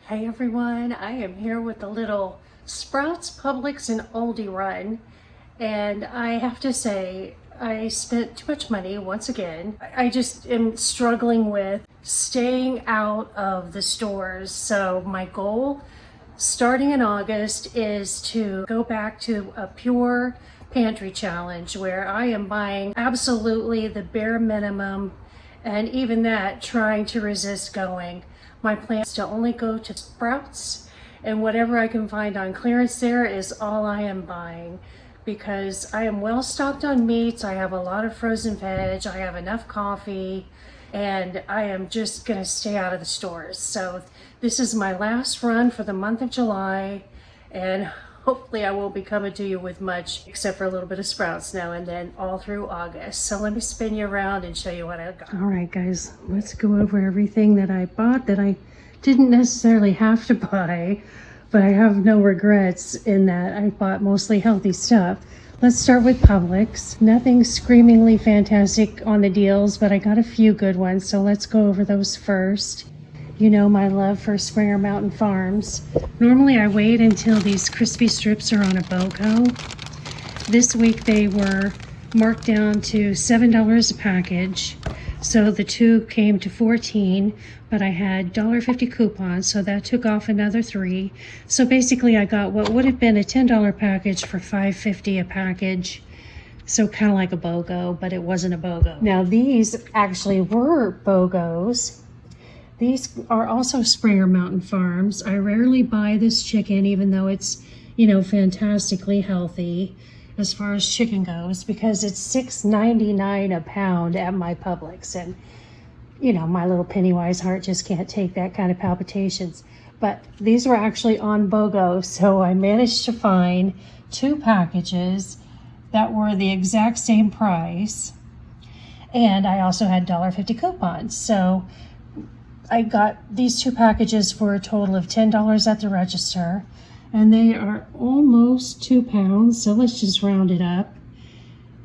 Hey everyone, I am here with a little Sprouts, Publix, and Aldi run, and I have to say I spent too much money once again. I just am struggling with staying out of the stores. So my goal starting in August is to go back to a pure pantry challenge where I am buying absolutely the bare minimum, and even that trying to resist going. My plan is to only go to Sprouts, and whatever I can find on clearance there is all I am buying, because I am well stocked on meats. I have a lot of frozen veg, I have enough coffee, and I am just gonna stay out of the stores. So this is my last run for the month of July, and hopefully I won't be coming to you with much except for a little bit of Sprouts now and then all through August. So let me spin you around and show you what I got. All right, guys, let's go over everything that I bought that I didn't necessarily have to buy, but I have no regrets in that I bought mostly healthy stuff. Let's start with Publix. Nothing screamingly fantastic on the deals, but I got a few good ones, so let's go over those first. You know my love for Springer Mountain Farms. Normally I wait until these crispy strips are on a BOGO. This week they were marked down to $7 a package. So the two came to $14, but I had $1.50 coupons, so that took off another $3. So basically I got what would have been a $10 package for $5.50 a package. So kind of like a BOGO, but it wasn't a BOGO. Now these actually were BOGOs. These are also Springer Mountain Farms. I rarely buy this chicken, even though it's, you know, fantastically healthy as far as chicken goes, because it's $6.99 a pound at my Publix. And, you know, my little penny-wise heart just can't take that kind of palpitations. But these were actually on BOGO, so I managed to find two packages that were the exact same price. And I also had $1.50 coupons. So I got these two packages for a total of $10 at the register, and they are almost 2 pounds, so let's just round it up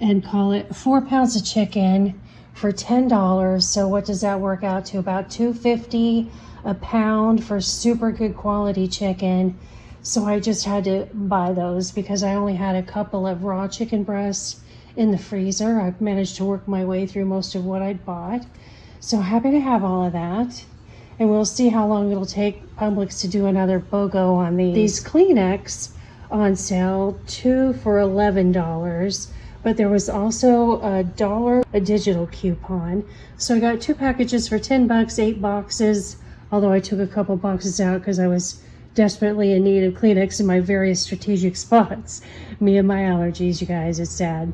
and call it 4 pounds of chicken for $10. So what does that work out to? About $2.50 a pound for super good quality chicken. So I just had to buy those because I only had a couple of raw chicken breasts in the freezer. I've managed to work my way through most of what I'd bought. So happy to have all of that. And we'll see how long it'll take Publix to do another BOGO on these. These Kleenex on sale, 2 for $11. But there was also a digital coupon. So I got 2 packages for $10, 8 boxes. Although I took a couple boxes out because I was desperately in need of Kleenex in my various strategic spots. Me and my allergies, you guys, it's sad.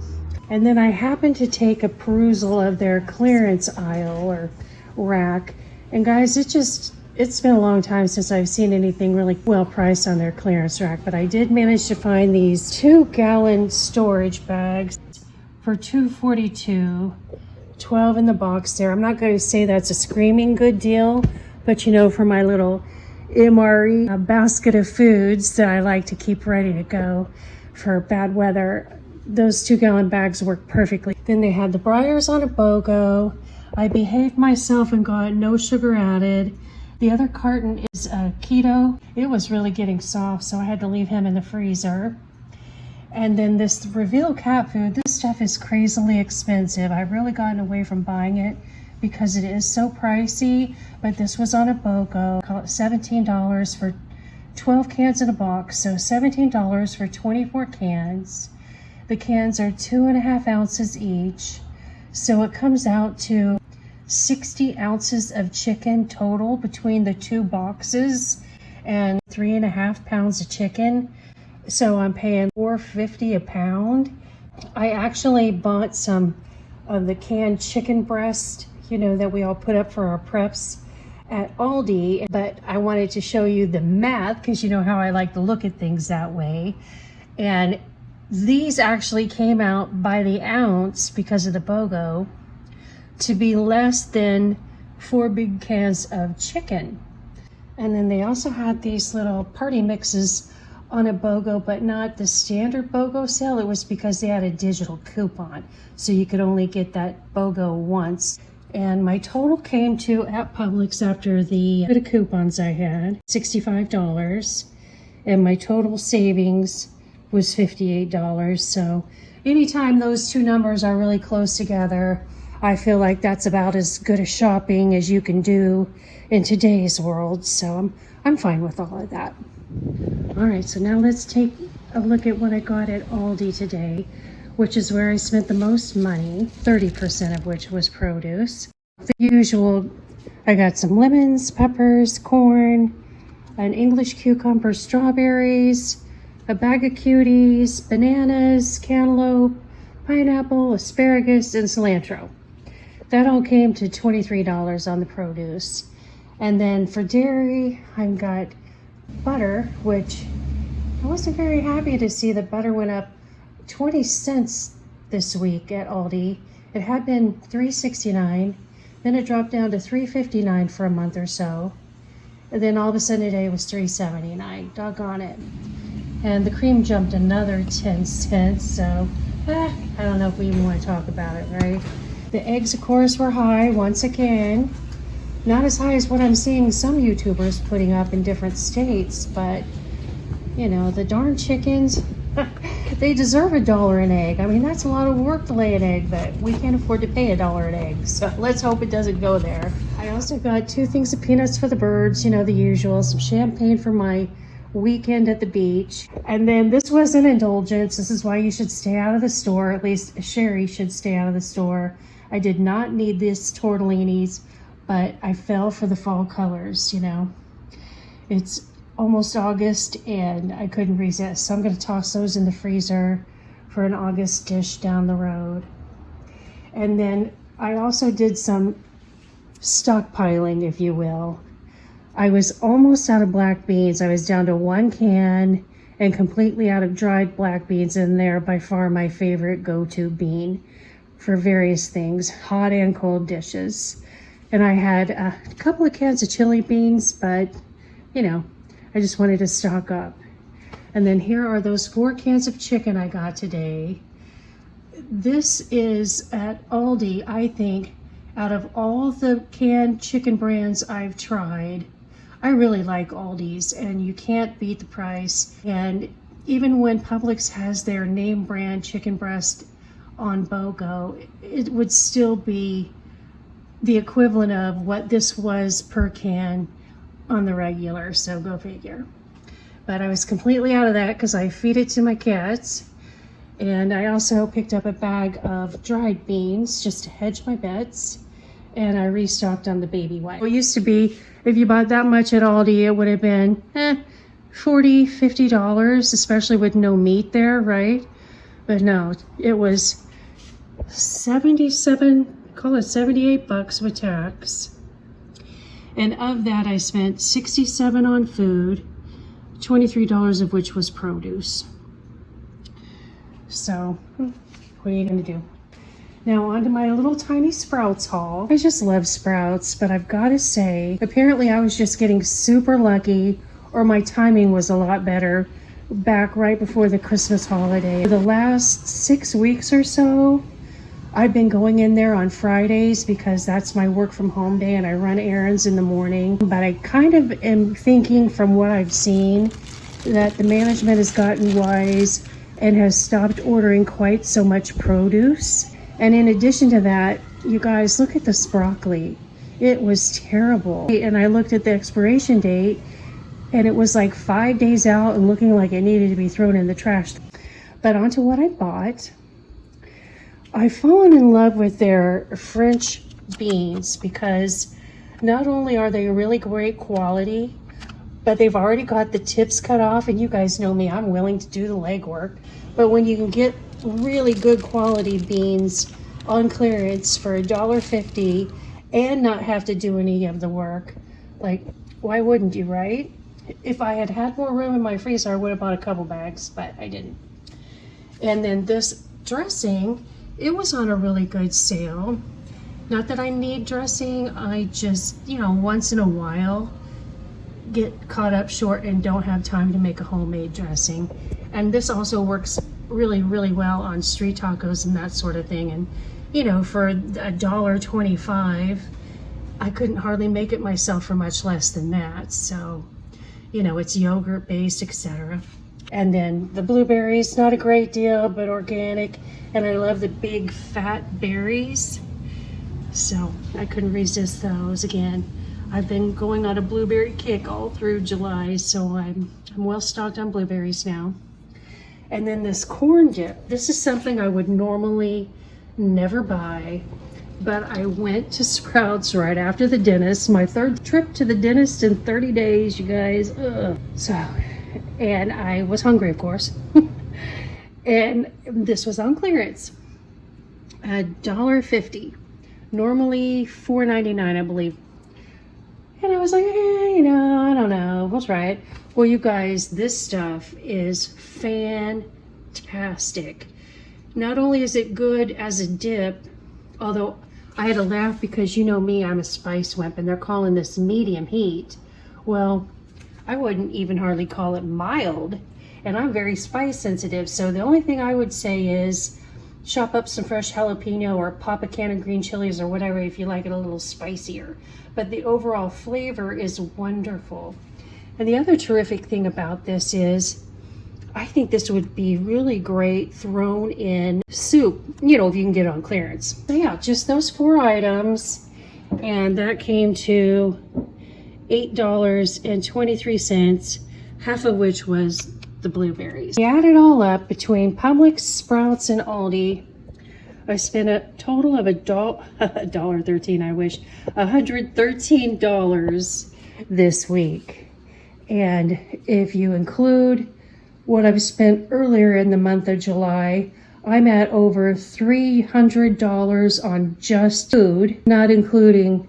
And then I happened to take a perusal of their clearance aisle or rack. And guys, it's been a long time since I've seen anything really well priced on their clearance rack. But I did manage to find these 2-gallon storage bags for $2.42, 12 in the box there. I'm not going to say that's a screaming good deal, but you know, for my little MRE basket of foods that I like to keep ready to go for bad weather, those 2-gallon bags work perfectly. Then they had the Breyers on a BOGO. I behaved myself and got no sugar added. The other carton is keto. It was really getting soft, so I had to leave him in the freezer. And then this Reveal cat food, this stuff is crazily expensive. I've really gotten away from buying it because it is so pricey, but this was on a BOGO. Call it $17 for 12 cans in a box, so $17 for 24 cans. The cans are 2.5 ounces each, so it comes out to 60 ounces of chicken total between the 2 boxes and 3.5 pounds of chicken. So I'm paying $4.50 a pound. I actually bought some of the canned chicken breast, you know, that we all put up for our preps at Aldi, but I wanted to show you the math because you know how I like to look at things that way. And these actually came out by the ounce because of the BOGO to be less than 4 big cans of chicken. And then they also had these little party mixes on a BOGO, but not the standard BOGO sale. It was because they had a digital coupon, so you could only get that BOGO once. And my total came to at Publix after the bit of coupons I had, $65. And my total savings was $58. So anytime those two numbers are really close together, I feel like that's about as good a shopping as you can do in today's world. So I'm fine with all of that. All right, so now let's take a look at what I got at Aldi today, which is where I spent the most money, 30% of which was produce. The usual, I got some lemons, peppers, corn, an English cucumber, strawberries, a bag of cuties, bananas, cantaloupe, pineapple, asparagus, and cilantro. That all came to $23 on the produce. And then for dairy, I got butter, which I wasn't very happy to see that butter went up 20 cents this week at Aldi. It had been $3.69, then it dropped down to $3.59 for a month or so. And then all of a sudden today it was $3.79. Doggone it. And the cream jumped another 10 cents, so I don't know if we even want to talk about it, right? The eggs, of course, were high once again. Not as high as what I'm seeing some YouTubers putting up in different states, but you know, the darn chickens, they deserve $1 an egg. I mean, that's a lot of work to lay an egg, but we can't afford to pay $1 an egg. So let's hope it doesn't go there. I also got 2 things of peanuts for the birds, you know, the usual, some champagne for my weekend at the beach. And then this was an indulgence. This is why you should stay out of the store. At least Sherry should stay out of the store. I did not need this tortellinis, but I fell for the fall colors, you know. It's almost August and I couldn't resist. So I'm going to toss those in the freezer for an August dish down the road. And then I also did some stockpiling, if you will. I was almost out of black beans. I was down to 1 can and completely out of dried black beans, and they're by far my favorite go-to bean for various things, hot and cold dishes. And I had a couple of cans of chili beans, but you know, I just wanted to stock up. And then here are those 4 cans of chicken I got today. This is at Aldi, I think, out of all the canned chicken brands I've tried, I really like Aldi's, and you can't beat the price. And even when Publix has their name brand chicken breast on BOGO, it would still be the equivalent of what this was per can on the regular, so go figure. But I was completely out of that because I feed it to my cats. And I also picked up a bag of dried beans just to hedge my bets. And I restocked on the baby white. It used to be, if you bought that much at Aldi, it would have been $40, $50, especially with no meat there, right? But no, it was 77, call it 78 bucks with tax. And of that, I spent $67 on food, $23 of which was produce. So, what are you gonna do? Now on to my little tiny Sprouts haul. I just love Sprouts, but I've got to say, apparently I was just getting super lucky, or my timing was a lot better back right before the Christmas holiday. For the last 6 weeks or so, I've been going in there on Fridays because that's my work from home day and I run errands in the morning. But I kind of am thinking from what I've seen that the management has gotten wise and has stopped ordering quite so much produce. And in addition to that, you guys, look at this broccoli. It was terrible. And I looked at the expiration date and it was like 5 days out and looking like it needed to be thrown in the trash. But onto what I bought. I've fallen in love with their French beans because not only are they really great quality, but they've already got the tips cut off. And you guys know me, I'm willing to do the legwork. But when you can get really good quality beans on clearance for $1.50 and not have to do any of the work, like, why wouldn't you, right? If I had had more room in my freezer, I would have bought a couple bags, but I didn't. And then this dressing, it was on a really good sale. Not that I need dressing, I just, you know, once in a while get caught up short and don't have time to make a homemade dressing. And this also works really, really well on street tacos and that sort of thing. And for $1.25. I couldn't hardly make it myself for much less than that. So, it's yogurt based, etc. And then the blueberries, not a great deal, but organic. And I love the big fat berries. So I couldn't resist those. Again, I've been going on a blueberry kick all through July, so I'm well stocked on blueberries now. And then this corn dip, this is something I would normally never buy, but I went to Sprouts right after the dentist. My third trip to the dentist in 30 days, you guys. Ugh. And I was hungry, of course. And this was on clearance. $1.50. Normally $4.99, I believe. And I was like, I don't know. We'll try it. Well, you guys, this stuff is fantastic. Not only is it good as a dip, although I had to laugh because you know me, I'm a spice wimp, and they're calling this medium heat. Well, I wouldn't even hardly call it mild, and I'm very spice sensitive, so the only thing I would say is chop up some fresh jalapeno or pop a can of green chilies or whatever if you like it a little spicier. But the overall flavor is wonderful. And the other terrific thing about this is I think this would be really great thrown in soup, if you can get it on clearance. So yeah, just those 4 items, and that came to $8.23, half of which was the blueberries. We add it all up between Publix, Sprouts, and Aldi. I spent a total of $1.13, I wish, $113 this week. And if you include what I've spent earlier in the month of July, I'm at over $300 on just food, not including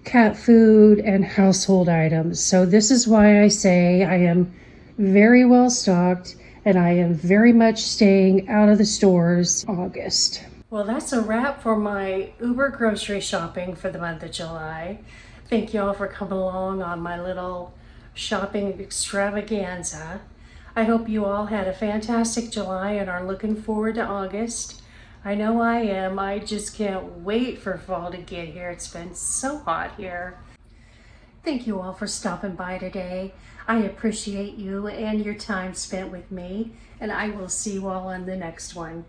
cat food and household items. So this is why I say I am very well stocked, and I am very much staying out of the stores August. Well, that's a wrap for my Uber grocery shopping for the month of July. Thank you all for coming along on my little shopping extravaganza. I hope you all had a fantastic July and are looking forward to August. I know I am. I just can't wait for fall to get here. It's been so hot here. Thank you all for stopping by today. I appreciate you and your time spent with me, and I will see you all on the next one.